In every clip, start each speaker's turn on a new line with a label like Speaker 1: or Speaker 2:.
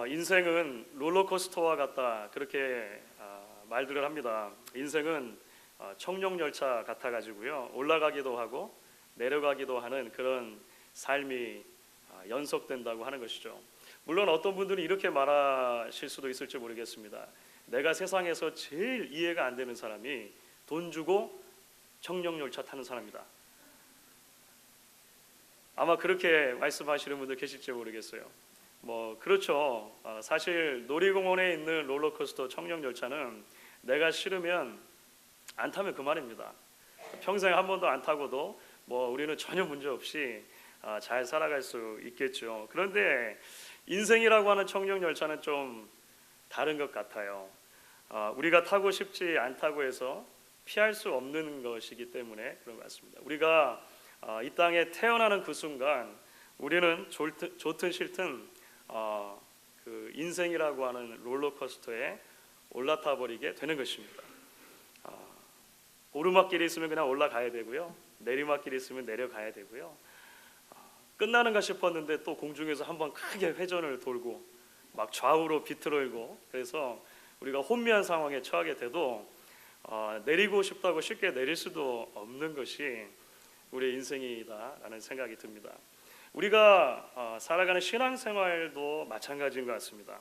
Speaker 1: 인생은 롤러코스터와 같다, 그렇게 말들을 합니다. 인생은 청룡열차 같아 가지고요, 올라가기도 하고 내려가기도 하는 그런 삶이 연속된다고 하는 것이죠. 물론 어떤 분들은 이렇게 말하실 수도 있을지 모르겠습니다. 내가 세상에서 제일 이해가 안 되는 사람이 돈 주고 청룡열차 타는 사람이다. 아마 그렇게 말씀하시는 분들 계실지 모르겠어요. 그렇죠. 사실 놀이공원에 있는 롤러코스터 청룡열차는 내가 싫으면 안 타면 그만입니다. 평생 한 번도 안 타고도 우리는 전혀 문제 없이 잘 살아갈 수 있겠죠. 그런데 인생이라고 하는 청룡열차는 좀 다른 것 같아요. 우리가 타고 싶지 않다고 해서 피할 수 없는 것이기 때문에 그런 것 같습니다. 우리가 이 땅에 태어나는 그 순간 우리는 좋든 싫든 그 인생이라고 하는 롤러코스터에 올라타 버리게 되는 것입니다. 오르막길이 있으면 그냥 올라가야 되고요, 내리막길이 있으면 내려가야 되고요. 끝나는가 싶었는데 또 공중에서 한번 크게 회전을 돌고 막 좌우로 비틀어이고, 그래서 우리가 혼미한 상황에 처하게 돼도 내리고 싶다고 쉽게 내릴 수도 없는 것이 우리의 인생이다라는 생각이 듭니다. 우리가 살아가는 신앙생활도 마찬가지인 것 같습니다.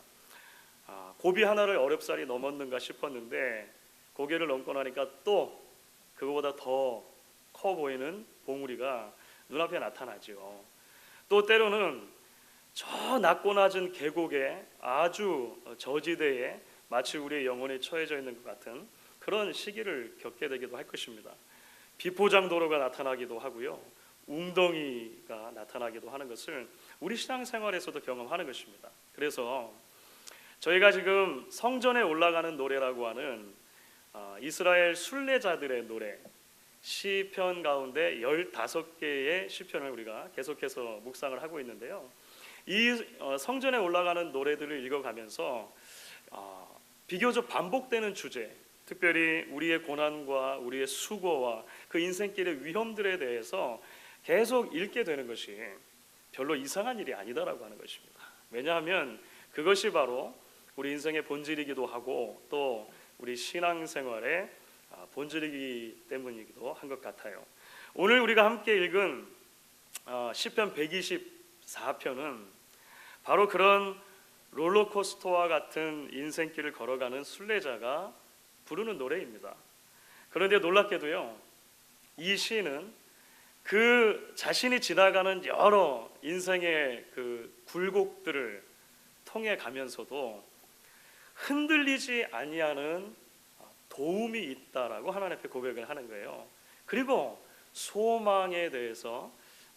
Speaker 1: 고비 하나를 어렵사리 넘었는가 싶었는데 고개를 넘고 나니까 또 그거보다 더 커 보이는 봉우리가 눈앞에 나타나죠. 또 때로는 저 낮고 낮은 계곡에 아주 저지대에 마치 우리의 영혼이 처해져 있는 것 같은 그런 시기를 겪게 되기도 할 것입니다. 비포장도로가 나타나기도 하고요, 웅덩이가 나타나기도 하는 것을 우리 신앙생활에서도 경험하는 것입니다. 그래서 저희가 지금 성전에 올라가는 노래라고 하는 이스라엘 순례자들의 노래, 시편 가운데 15개의 시편을 우리가 계속해서 묵상을 하고 있는데요, 이 성전에 올라가는 노래들을 읽어가면서 비교적 반복되는 주제, 특별히 우리의 고난과 우리의 수고와 그 인생길의 위험들에 대해서 계속 읽게 되는 것이 별로 이상한 일이 아니다라고 하는 것입니다. 왜냐하면 그것이 바로 우리 인생의 본질이기도 하고 또 우리 신앙생활의 본질이기 때문이기도 한 것 같아요. 오늘 우리가 함께 읽은 시편 124편은 바로 그런 롤러코스터와 같은 인생길을 걸어가는 순례자가 부르는 노래입니다. 그런데 놀랍게도요, 이 시인은 그 자신이 지나가는 여러 인생의 그 굴곡들을 통해 가면서도 흔들리지 아니하는 도움이 있다라고 하나님 앞에 고백을 하는 거예요. 그리고 소망에 대해서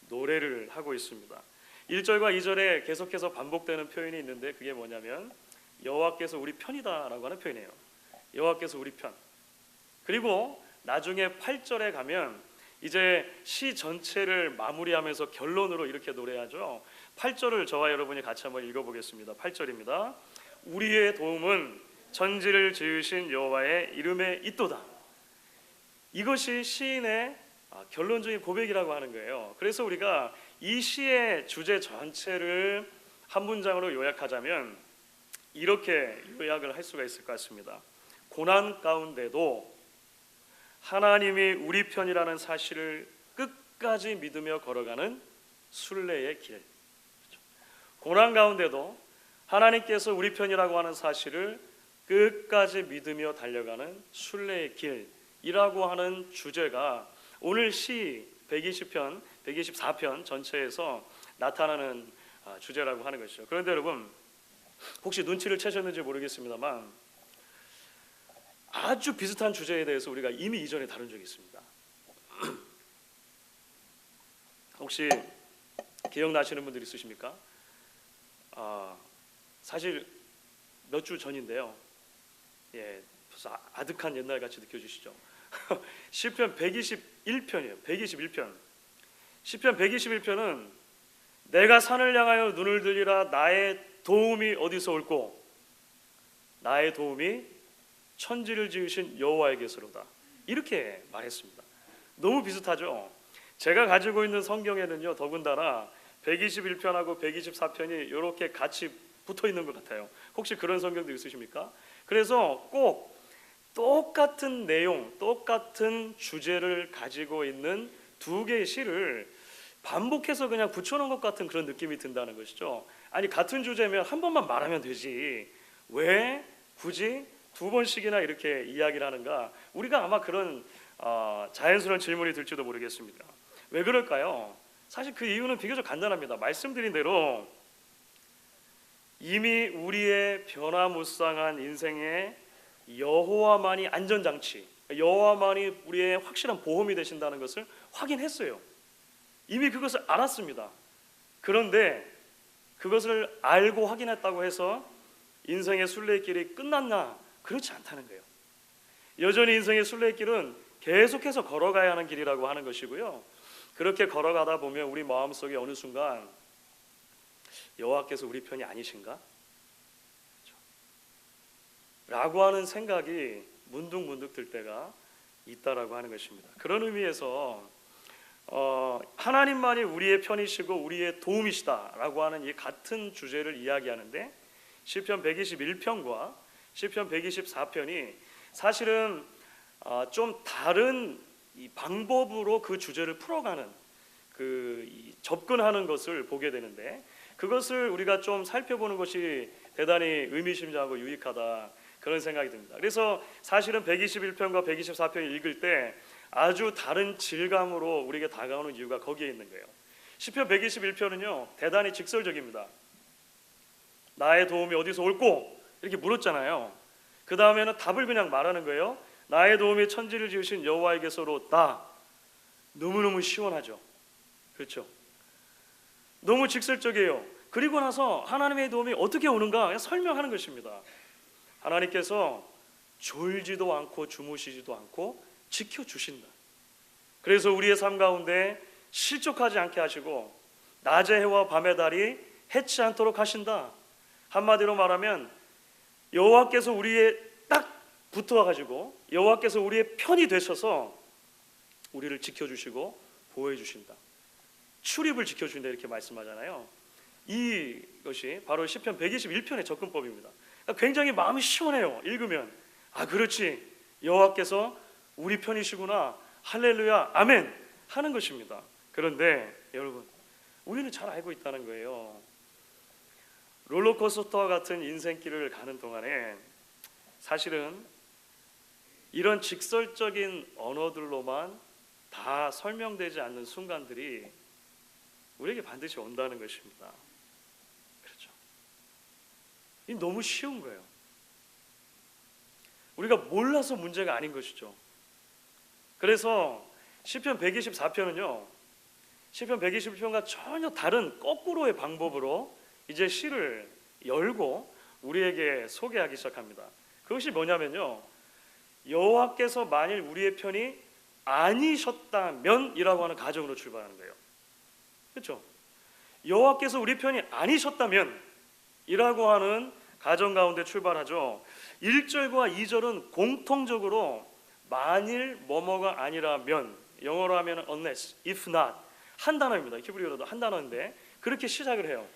Speaker 1: 노래를 하고 있습니다. 1절과 2절에 계속해서 반복되는 표현이 있는데 그게 뭐냐면 여호와께서 우리 편이다라고 하는 표현이에요. 여호와께서 우리 편. 그리고 나중에 8절에 가면 이제 시 전체를 마무리하면서 결론으로 이렇게 노래하죠. 8절을 저와 여러분이 같이 한번 읽어보겠습니다. 8절입니다. 우리의 도움은 천지를 지으신 여호와의 이름에 있도다. 이것이 시인의 결론적인 고백이라고 하는 거예요. 그래서 우리가 이 시의 주제 전체를 한 문장으로 요약하자면 이렇게 요약을 할 수가 있을 것 같습니다. 고난 가운데도 하나님이 우리 편이라는 사실을 끝까지 믿으며 걸어가는 순례의 길. 고난 가운데도 하나님께서 우리 편이라고 하는 사실을 끝까지 믿으며 달려가는 순례의 길이라고 하는 주제가 오늘 시 120편, 124편 전체에서 나타나는 주제라고 하는 것이죠. 그런데 여러분, 혹시 눈치를 채셨는지 모르겠습니다만 아주 비슷한 주제에 대해서 우리가 이미 이전에 다룬 적이 있습니다. 혹시 기억나시는 분들 있으십니까? 사실 몇 주 전인데요. 벌써 아득한 옛날 같이 느껴지시죠? 시편 121편이에요. 121편. 시편 121편은 내가 산을 향하여 눈을 들리라 나의 도움이 어디서 올꼬? 나의 도움이 천지를 지으신 여호와에게서로다. 이렇게 말했습니다. 너무 비슷하죠? 제가 가지고 있는 성경에는요, 더군다나 121편하고 124편이 이렇게 같이 붙어 있는 것 같아요. 혹시 그런 성경도 있으십니까? 그래서 꼭 똑같은 내용, 똑같은 주제를 가지고 있는 두 개의 시를 반복해서 그냥 붙여놓은 것 같은 그런 느낌이 든다는 것이죠. 아니 같은 주제면 한 번만 말하면 되지 왜 굳이 두 번씩이나 이렇게 이야기를 하는가? 우리가 아마 그런 자연스러운 질문이 들지도 모르겠습니다. 왜 그럴까요? 사실 그 이유는 비교적 간단합니다. 말씀드린 대로 이미 우리의 변화무쌍한 인생에 여호와만이 안전장치, 여호와만이 우리의 확실한 보험이 되신다는 것을 확인했어요. 이미 그것을 알았습니다. 그런데 그것을 알고 확인했다고 해서 인생의 순례길이 끝났나? 그렇지 않다는 거예요. 여전히 인생의 순례길은 계속해서 걸어가야 하는 길이라고 하는 것이고요. 그렇게 걸어가다 보면 우리 마음속에 어느 순간 여호와께서 우리 편이 아니신가? 라고 하는 생각이 문득문득 들 때가 있다라고 하는 것입니다. 그런 의미에서 하나님만이 우리의 편이시고 우리의 도움이시다라고 하는 이 같은 주제를 이야기하는데 시편 121편과 시편 124편이 사실은 좀 다른 이 방법으로 그 주제를 풀어가는 접근하는 것을 보게 되는데 그것을 우리가 좀 살펴보는 것이 대단히 의미심장하고 유익하다 그런 생각이 듭니다. 그래서 사실은 121편과 124편 읽을 때 아주 다른 질감으로 우리에게 다가오는 이유가 거기에 있는 거예요. 시편 121편은요 대단히 직설적입니다. 나의 도움이 어디서 올꼬? 이렇게 물었잖아요. 그 다음에는 답을 그냥 말하는 거예요. 나의 도움이 천지를 지으신 여호와에게서로다. 너무너무 시원하죠. 그렇죠? 너무 직설적이에요. 그리고 나서 하나님의 도움이 어떻게 오는가 그냥 설명하는 것입니다. 하나님께서 졸지도 않고 주무시지도 않고 지켜주신다. 그래서 우리의 삶 가운데 실족하지 않게 하시고 낮의 해와 밤의 달이 해치 않도록 하신다. 한마디로 말하면 여호와께서 우리의 딱 붙어가지고 여호와께서 우리의 편이 되셔서 우리를 지켜주시고 보호해주신다. 출입을 지켜주신다 이렇게 말씀하잖아요. 이것이 바로 시편 121편의 접근법입니다. 굉장히 마음이 시원해요. 읽으면 그렇지 여호와께서 우리 편이시구나 할렐루야 아멘 하는 것입니다. 그런데 여러분 우리는 잘 알고 있다는 거예요. 롤러코스터와 같은 인생길을 가는 동안에 사실은 이런 직설적인 언어들로만 다 설명되지 않는 순간들이 우리에게 반드시 온다는 것입니다. 그렇죠? 이 너무 쉬운 거예요. 우리가 몰라서 문제가 아닌 것이죠. 그래서 시편 124편은요 시편 121편과 전혀 다른 거꾸로의 방법으로 이제 시를 열고 우리에게 소개하기 시작합니다. 그것이 뭐냐면요 여호와께서 만일 우리의 편이 아니셨다면 이라고 하는 가정으로 출발하는 거예요. 그렇죠? 여호와께서 우리 편이 아니셨다면 이라고 하는 가정 가운데 출발하죠. 1절과 2절은 공통적으로 만일 뭐뭐가 아니라면 영어로 하면 unless, if not 한 단어입니다. 히브리어로도 한 단어인데 그렇게 시작을 해요.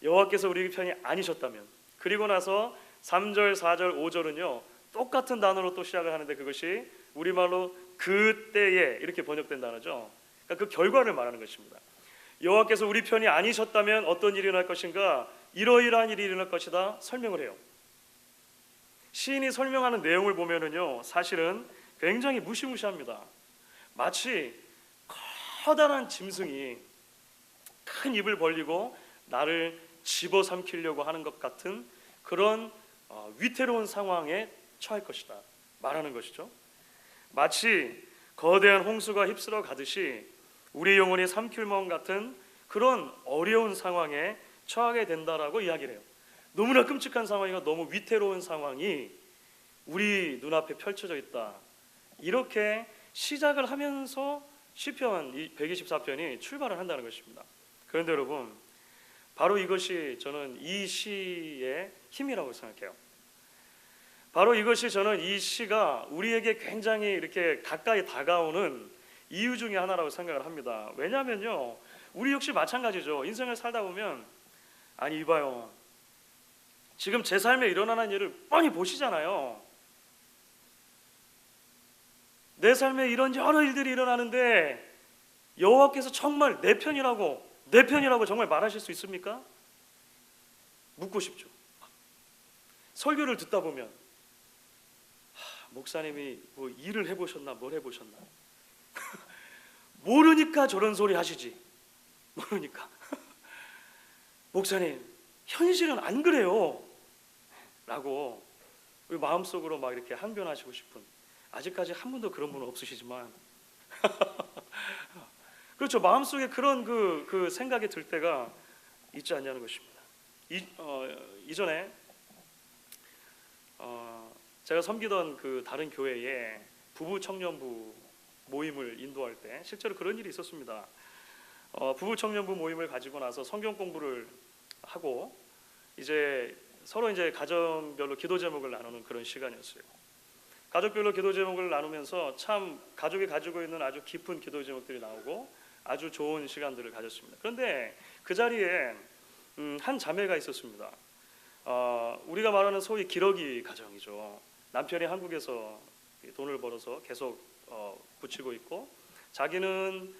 Speaker 1: 여호와께서 우리 편이 아니셨다면. 그리고 나서 3절, 4절, 5절은요 똑같은 단어로 또 시작을 하는데 그것이 우리말로 그때에 이렇게 번역된 단어죠. 그러니까 그 결과를 말하는 것입니다. 여호와께서 우리 편이 아니셨다면 어떤 일이 일어날 것인가? 이러이러한 일이 일어날 것이다 설명을 해요. 시인이 설명하는 내용을 보면은요 사실은 굉장히 무시무시합니다. 마치 커다란 짐승이 큰 입을 벌리고 나를 집어삼키려고 하는 것 같은 그런 위태로운 상황에 처할 것이다 말하는 것이죠. 마치 거대한 홍수가 휩쓸어 가듯이 우리 영혼이 삼킬멍 같은 그런 어려운 상황에 처하게 된다라고 이야기를 해요. 너무나 끔찍한 상황이고 너무 위태로운 상황이 우리 눈앞에 펼쳐져 있다. 이렇게 시작을 하면서 시편 124편이 출발을 한다는 것입니다. 그런데 여러분 바로 이것이 저는 이 시의 힘이라고 생각해요. 바로 이것이 저는 이 시가 우리에게 굉장히 이렇게 가까이 다가오는 이유 중에 하나라고 생각을 합니다. 왜냐하면요 우리 역시 마찬가지죠. 인생을 살다 보면 아니 이봐요 지금 제 삶에 일어나는 일을 뻔히 보시잖아요. 내 삶에 이런 여러 일들이 일어나는데 여호와께서 정말 내 편이라고 정말 말하실 수 있습니까? 묻고 싶죠. 설교를 듣다 보면 목사님이 뭐 일을 해보셨나 뭘 해보셨나 모르니까 저런 소리 하시지. 모르니까 목사님 현실은 안 그래요 라고 마음속으로 막 이렇게 항변하시고 싶은, 아직까지 한 분도 그런 분은 없으시지만 그렇죠. 마음속에 그런 그 생각이 들 때가 있지 않냐는 것입니다. 이전에 제가 섬기던 그 다른 교회에 부부 청년부 모임을 인도할 때 실제로 그런 일이 있었습니다. 부부 청년부 모임을 가지고 나서 성경 공부를 하고 이제 서로 이제 가정별로 기도 제목을 나누는 그런 시간이었어요. 가족별로 기도 제목을 나누면서 참 가족이 가지고 있는 아주 깊은 기도 제목들이 나오고 아주 좋은 시간들을 가졌습니다. 그런데 그 자리에 한 자매가 있었습니다. 우리가 말하는 소위 기러기 가정이죠. 남편이 한국에서 돈을 벌어서 계속 붙이고 있고 자기는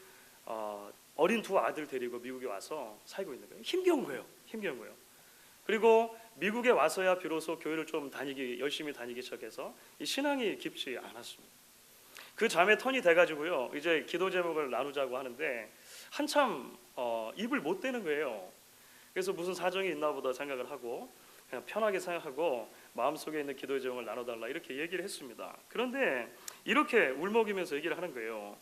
Speaker 1: 어린 두 아들 데리고 미국에 와서 살고 있는 거예요. 힘겨운 거예요. 그리고 미국에 와서야 비로소 교회를 좀 열심히 다니기 시작해서 이 신앙이 깊지 않았습니다. 그 자매 턴이 돼가지고요, 이제 기도 제목을 나누자고 하는데 한참 입을 못 대는 거예요. 그래서 무슨 사정이 있나 보다 생각을 하고 그냥 편하게 생각하고 마음속에 있는 기도 제목을 나눠달라 이렇게 얘기를 했습니다. 그런데 이렇게 울먹이면서 얘기를 하는 거예요.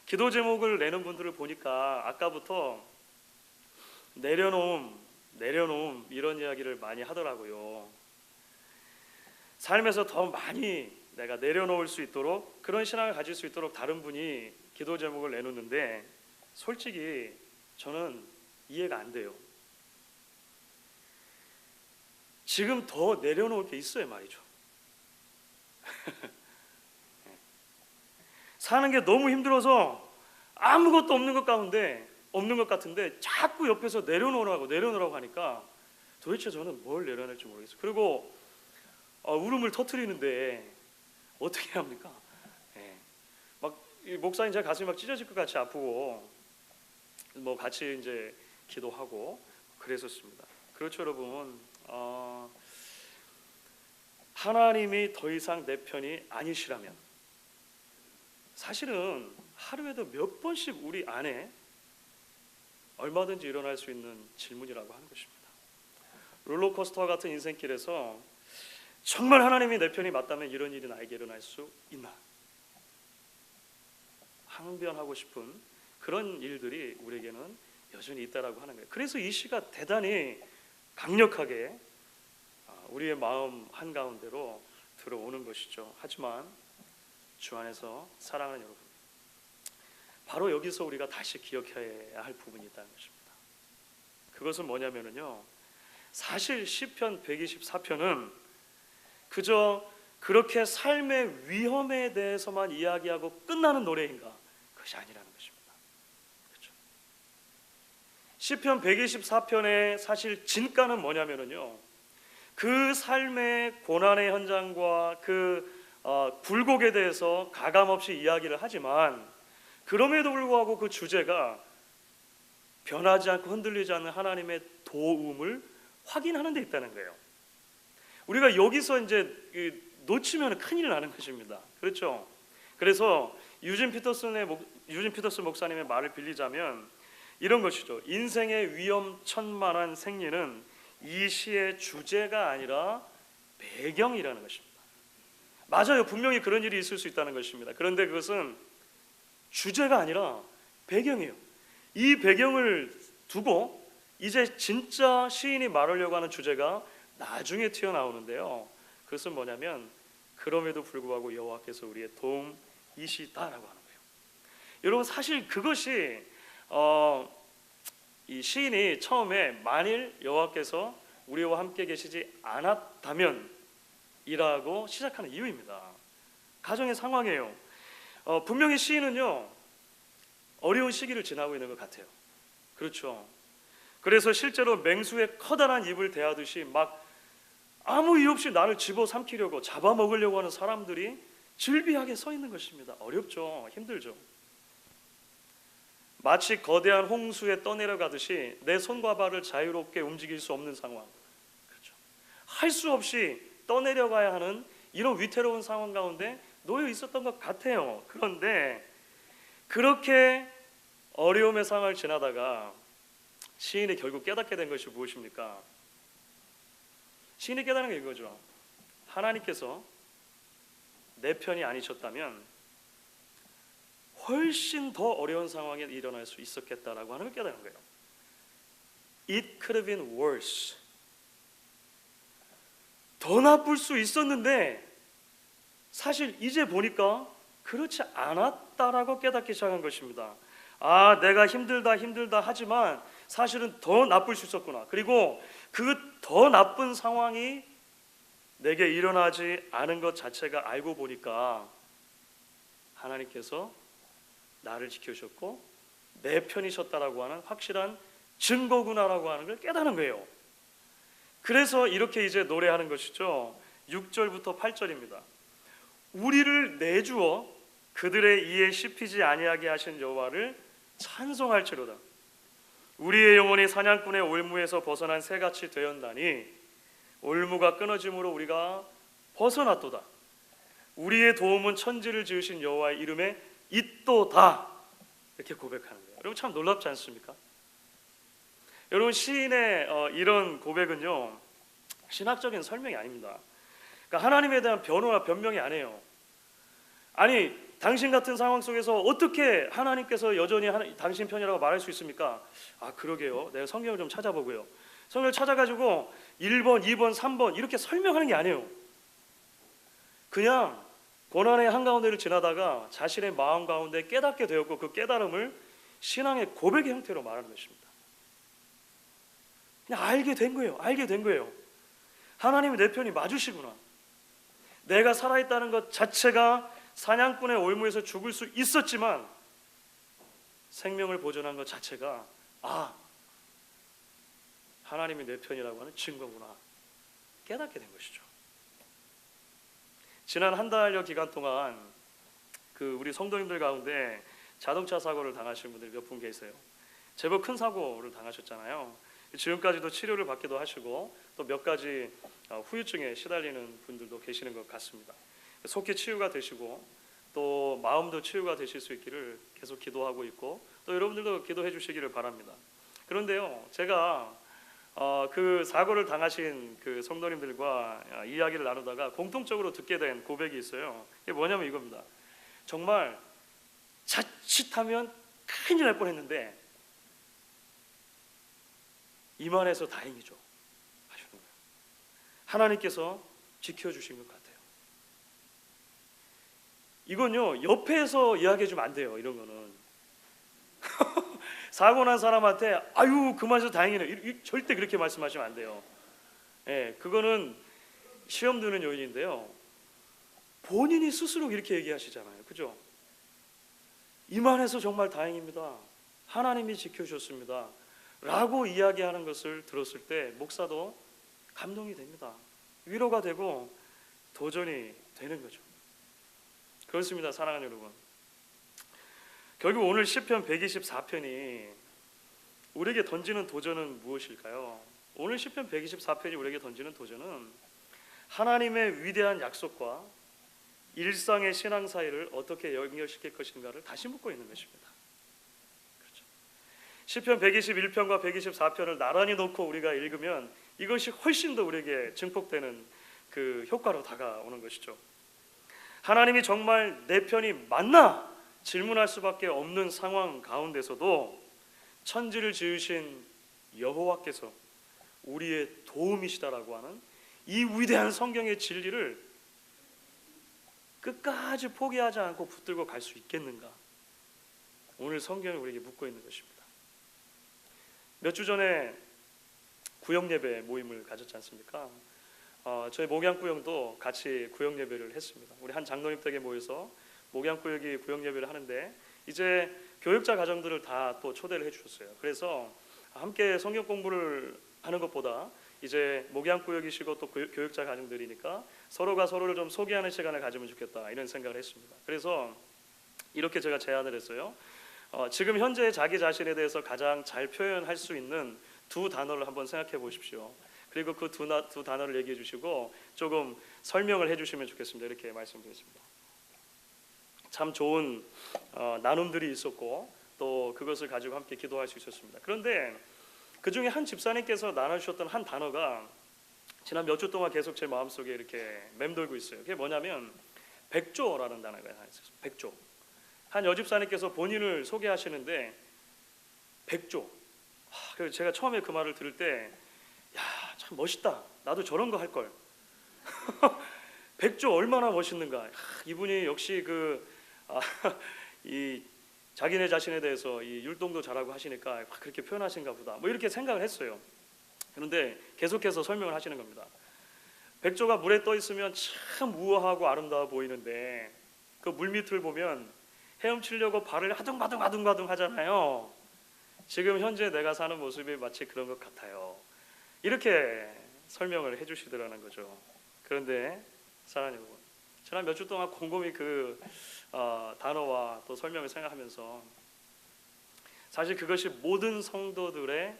Speaker 1: 기도 제목을 내는 분들을 보니까 아까부터 내려놓음 이런 이야기를 많이 하더라고요. 삶에서 더 많이 내가 내려놓을 수 있도록, 그런 신앙을 가질 수 있도록 다른 분이 기도 제목을 내놓는데 솔직히 저는 이해가 안 돼요. 지금 더 내려놓을 게 있어요 말이죠. 사는 게 너무 힘들어서 아무것도 없는 것 같은데 자꾸 옆에서 내려놓으라고 하니까 도대체 저는 뭘 내려낼지 모르겠어요. 그리고 울음을 터뜨리는데 어떻게 합니까? 막 목사님 제 가슴이 막 찢어질 것 같이 아프고 뭐 같이 이제 기도하고 그랬었습니다. 그렇죠 여러분. 하나님이 더 이상 내 편이 아니시라면 사실은 하루에도 몇 번씩 우리 안에 얼마든지 일어날 수 있는 질문이라고 하는 것입니다. 롤러코스터와 같은 인생길에서 정말 하나님이 내 편이 맞다면 이런 일이 나에게 일어날 수 있나? 항변하고 싶은 그런 일들이 우리에게는 여전히 있다라고 하는 거예요. 그래서 이 시가 대단히 강력하게 우리의 마음 한가운데로 들어오는 것이죠. 하지만 주 안에서 사랑하는 여러분, 바로 여기서 우리가 다시 기억해야 할 부분이 있다는 것입니다. 그것은 뭐냐면요, 사실 시편 124편은 그저 그렇게 삶의 위험에 대해서만 이야기하고 끝나는 노래인가? 그것이 아니라는 것입니다. 그렇죠? 시편 124편의 사실 진가는 뭐냐면요, 그 삶의 고난의 현장과 그 굴곡에 대해서 가감없이 이야기를 하지만 그럼에도 불구하고 그 주제가 변하지 않고 흔들리지 않는 하나님의 도움을 확인하는 데 있다는 거예요. 우리가 여기서 이제 놓치면 큰일 나는 것입니다. 그렇죠? 그래서 유진 피터슨 목사님의 말을 빌리자면 이런 것이죠. 인생의 위험천만한 생리는 이 시의 주제가 아니라 배경이라는 것입니다. 맞아요. 분명히 그런 일이 있을 수 있다는 것입니다. 그런데 그것은 주제가 아니라 배경이에요. 이 배경을 두고 이제 진짜 시인이 말하려고 하는 주제가 나중에 튀어나오는데요. 그것은 뭐냐면 그럼에도 불구하고 여호와께서 우리의 도움이시다라고 하는 거예요. 여러분 사실 그것이 이 시인이 처음에 만일 여호와께서 우리와 함께 계시지 않았다면 이라고 시작하는 이유입니다. 가정의 상황이에요. 분명히 시인은요 어려운 시기를 지나고 있는 것 같아요. 그렇죠. 그래서 실제로 맹수의 커다란 입을 대하듯이 막 아무 이유 없이 나를 집어삼키려고 잡아먹으려고 하는 사람들이 즐비하게 서 있는 것입니다. 어렵죠. 힘들죠. 마치 거대한 홍수에 떠내려가듯이 내 손과 발을 자유롭게 움직일 수 없는 상황, 그렇죠. 할 수 없이 떠내려가야 하는 이런 위태로운 상황 가운데 놓여 있었던 것 같아요. 그런데 그렇게 어려움의 상황을 지나다가 시인이 결국 깨닫게 된 것이 무엇입니까? 시인이 깨달은 게 이거죠. 하나님께서 내 편이 아니셨다면 훨씬 더 어려운 상황에 일어날 수 있었겠다라고 하는 걸 깨달은 거예요. It could have been worse. 더 나쁠 수 있었는데 사실 이제 보니까 그렇지 않았다라고 깨닫기 시작한 것입니다. 아, 내가 힘들다 하지만 사실은 더 나쁠 수 있었구나. 그리고 그 더 나쁜 상황이 내게 일어나지 않은 것 자체가 알고 보니까 하나님께서 나를 지켜주셨고 내 편이셨다라고 하는 확실한 증거구나라고 하는 걸 깨닫는 거예요. 그래서 이렇게 이제 노래하는 것이죠. 6절부터 8절입니다. 우리를 내주어 그들의 이에 씹히지 아니하게 하신 여호와를 찬송할지로다. 우리의 영혼이 사냥꾼의 올무에서 벗어난 새같이 되었나니 올무가 끊어짐으로 우리가 벗어났도다. 우리의 도움은 천지를 지으신 여호와의 이름에 있도다. 이렇게 고백하는 거예요. 여러분 참 놀랍지 않습니까? 여러분 시인의 이런 고백은요 신학적인 설명이 아닙니다. 그러니까 하나님에 대한 변호나 변명이 아니에요. 아니 당신 같은 상황 속에서 어떻게 하나님께서 여전히 당신 편이라고 말할 수 있습니까? 아 그러게요. 내가 성경을 좀 찾아보고요. 성경을 찾아가지고 1번, 2번, 3번 이렇게 설명하는 게 아니에요. 그냥 고난의 한가운데를 지나다가 자신의 마음 가운데 깨닫게 되었고 그 깨달음을 신앙의 고백의 형태로 말하는 것입니다. 그냥 알게 된 거예요. 하나님이 내 편이 맞으시구나. 내가 살아있다는 것 자체가 사냥꾼의 올무에서 죽을 수 있었지만 생명을 보존한 것 자체가 하나님이 내 편이라고 하는 증거구나 깨닫게 된 것이죠. 지난 한 달여 기간 동안 우리 성도님들 가운데 자동차 사고를 당하신 분들 몇 분 계세요. 제법 큰 사고를 당하셨잖아요. 지금까지도 치료를 받기도 하시고 또 몇 가지 후유증에 시달리는 분들도 계시는 것 같습니다. 속히 치유가 되시고 또 마음도 치유가 되실 수 있기를 계속 기도하고 있고 또 여러분들도 기도해 주시기를 바랍니다. 그런데요, 제가 그 사고를 당하신 그 성도님들과 이야기를 나누다가 공통적으로 듣게 된 고백이 있어요. 이게 뭐냐면 이겁니다. 정말 자칫하면 큰일 날 뻔했는데 이만해서 다행이죠 하시는 거예요. 하나님께서 지켜주신 것 같아요. 이건요 옆에서 이야기해 주면 안 돼요. 이런 거는 사고 난 사람한테 아유 그만해서 다행이네 절대 그렇게 말씀하시면 안 돼요. 예, 그거는 시험 드는 요인인데요. 본인이 스스로 이렇게 얘기하시잖아요. 그죠? 이만해서 정말 다행입니다. 하나님이 지켜주셨습니다. 라고 이야기하는 것을 들었을 때 목사도 감동이 됩니다. 위로가 되고 도전이 되는 거죠. 그렇습니다. 사랑하는 여러분. 결국 오늘 시편 124편이 우리에게 던지는 도전은 무엇일까요? 오늘 시편 124편이 우리에게 던지는 도전은 하나님의 위대한 약속과 일상의 신앙 사이를 어떻게 연결시킬 것인가를 다시 묻고 있는 것입니다. 그렇죠. 시편 121편과 124편을 나란히 놓고 우리가 읽으면 이것이 훨씬 더 우리에게 증폭되는 그 효과로 다가오는 것이죠. 하나님이 정말 내 편이 맞나? 질문할 수밖에 없는 상황 가운데서도 천지를 지으신 여호와께서 우리의 도움이시다라고 하는 이 위대한 성경의 진리를 끝까지 포기하지 않고 붙들고 갈 수 있겠는가? 오늘 성경이 우리에게 묻고 있는 것입니다. 몇 주 전에 구역예배 모임을 가졌지 않습니까? 저희 목양구역도 같이 구역예배를 했습니다. 우리 한 장로님 댁에 모여서 목양구역이 구역예배를 하는데 이제 교육자 가정들을 다 또 초대를 해주셨어요. 그래서 함께 성경 공부를 하는 것보다 이제 목양구역이시고 또 교육자 가정들이니까 서로가 서로를 좀 소개하는 시간을 가지면 좋겠다 이런 생각을 했습니다. 그래서 이렇게 제가 제안을 했어요. 지금 현재 자기 자신에 대해서 가장 잘 표현할 수 있는 두 단어를 한번 생각해 보십시오. 그리고 그 두 단어를 얘기해 주시고 조금 설명을 해 주시면 좋겠습니다. 이렇게 말씀드렸습니다. 참 좋은 나눔들이 있었고 또 그것을 가지고 함께 기도할 수 있었습니다. 그런데 그 중에 한 집사님께서 나눠주셨던 한 단어가 지난 몇 주 동안 계속 제 마음속에 이렇게 맴돌고 있어요. 그게 뭐냐면 백조라는 단어가 하나 있어요. 백조. 한 여집사님께서 본인을 소개하시는데 백조. 그래서 제가 처음에 그 말을 들을 때 야, 참 멋있다. 나도 저런 거 할 걸. 백조 얼마나 멋있는가. 이분이 역시 이 자기네 자신에 대해서 이 율동도 잘하고 하시니까 그렇게 표현하신가 보다. 뭐 이렇게 생각을 했어요. 그런데 계속해서 설명을 하시는 겁니다. 백조가 물에 떠 있으면 참 우아하고 아름다워 보이는데 그 물밑을 보면 헤엄치려고 발을 아둥바둥 하잖아요. 지금 현재 내가 사는 모습이 마치 그런 것 같아요. 이렇게 설명을 해주시더라는 거죠. 그런데 사랑하는 여러분, 지난 몇 주 동안 곰곰이 그 단어와 또 설명을 생각하면서 사실 그것이 모든 성도들의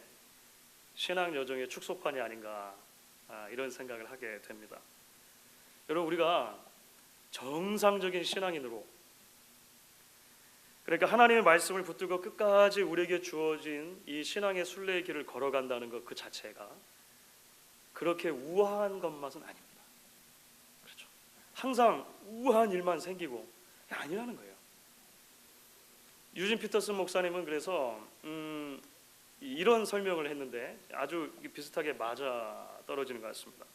Speaker 1: 신앙 여정의 축소판이 아닌가 이런 생각을 하게 됩니다. 여러분, 우리가 정상적인 신앙인으로, 그러니까 하나님의 말씀을 붙들고 끝까지 우리에게 주어진 이 신앙의 순례의 길을 걸어간다는 것 그 자체가 그렇게 우아한 것만은 아닙니다. 그렇죠? 항상 우아한 일만 생기고 아니라는 거예요. 유진 피터슨 목사님은 그래서 이런 설명을 했는데 아주 비슷하게 맞아 떨어지는 것 같습니다.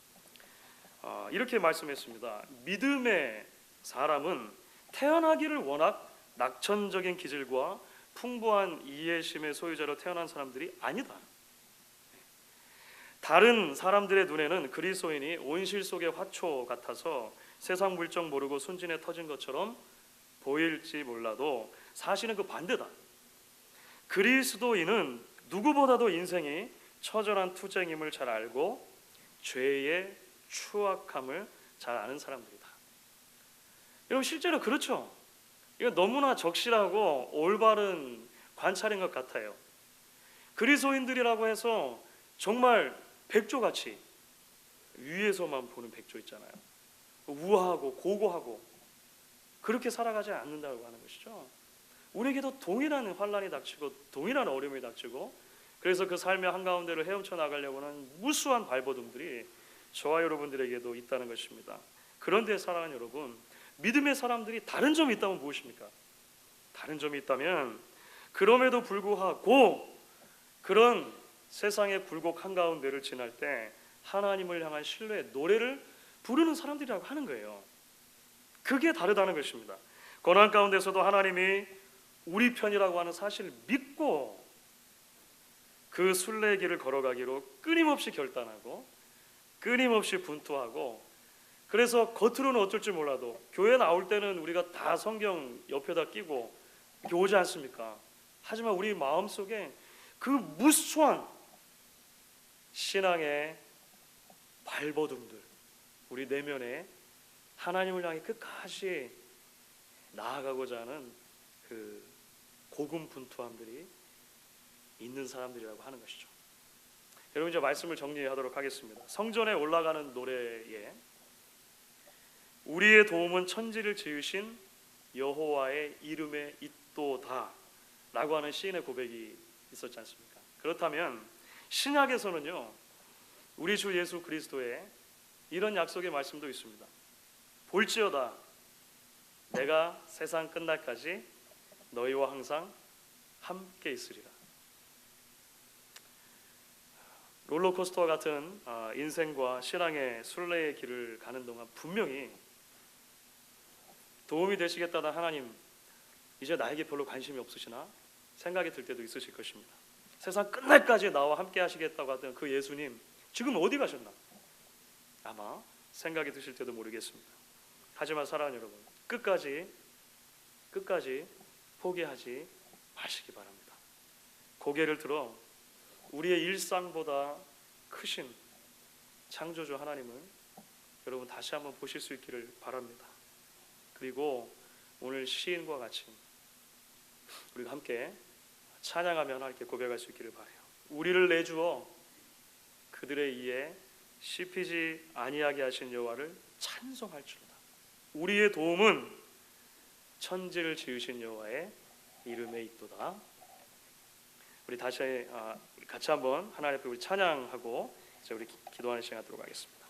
Speaker 1: 이렇게 말씀했습니다. 믿음의 사람은 태어나기를 워낙 낙천적인 기질과 풍부한 이해심의 소유자로 태어난 사람들이 아니다. 다른 사람들의 눈에는 그리스도인이 온실 속의 화초 같아서 세상 물정 모르고 순진해 터진 것처럼 보일지 몰라도 사실은 그 반대다. 그리스도인은 누구보다도 인생이 처절한 투쟁임을 잘 알고 죄의 추악함을 잘 아는 사람들이다. 여러분, 실제로 그렇죠. 이거 너무나 적실하고 올바른 관찰인 것 같아요. 그리스도인들이라고 해서 정말 백조같이 위에서만 보는 백조 있잖아요. 우아하고 고고하고 그렇게 살아가지 않는다고 하는 것이죠. 우리에게도 동일한 환란이 닥치고 동일한 어려움이 닥치고 그래서 그 삶의 한가운데를 헤엄쳐 나가려고 하는 무수한 발버둥들이 저와 여러분들에게도 있다는 것입니다. 그런데 사랑하는 여러분, 믿음의 사람들이 다른 점이 있다면 무엇입니까? 다른 점이 있다면 그럼에도 불구하고 그런 세상의 굴곡 한가운데를 지날 때 하나님을 향한 신뢰의 노래를 부르는 사람들이라고 하는 거예요. 그게 다르다는 것입니다. 고난 가운데서도 하나님이 우리 편이라고 하는 사실을 믿고 그 순례의 길을 걸어가기로 끊임없이 결단하고 끊임없이 분투하고, 그래서 겉으로는 어쩔 줄 몰라도 교회 나올 때는 우리가 다 성경 옆에다 끼고 이렇게 오지 않습니까? 하지만 우리 마음속에 그 무수한 신앙의 발버둥들, 우리 내면에 하나님을 향해 끝까지 나아가고자 하는 그 고군분투함들이 있는 사람들이라고 하는 것이죠. 여러분, 이제 말씀을 정리하도록 하겠습니다. 성전에 올라가는 노래에 우리의 도움은 천지를 지으신 여호와의 이름에 있도다 라고 하는 시인의 고백이 있었지 않습니까? 그렇다면 신약에서는요, 우리 주 예수 그리스도의 이런 약속의 말씀도 있습니다. 볼지어다 내가 세상 끝날까지 너희와 항상 함께 있으리라. 롤러코스터와 같은 인생과 신앙의 순례의 길을 가는 동안 분명히 도움이 되시겠다는 하나님, 이제 나에게 별로 관심이 없으시나 생각이 들 때도 있으실 것입니다. 세상 끝날까지 나와 함께 하시겠다고 하던 그 예수님 지금 어디 가셨나 아마 생각이 드실 때도 모르겠습니다. 하지만 사랑하는 여러분, 끝까지 포기하지 마시기 바랍니다. 고개를 들어 우리의 일상보다 크신 창조주 하나님을 여러분 다시 한번 보실 수 있기를 바랍니다. 그리고 오늘 시인과 같이 우리가 함께 찬양하며 하나님께 고백할 수 있기를 바라요. 우리를 내주어 그들의 이에 씹히지 아니하게 하신 여호와를 찬송할지로다. 우리의 도움은 천지를 지으신 여호와의 이름에 있도다. 우리 다시 같이 한번 하나님 앞에 우리 찬양하고 이제 우리 기도하는 시간 갖도록 하겠습니다.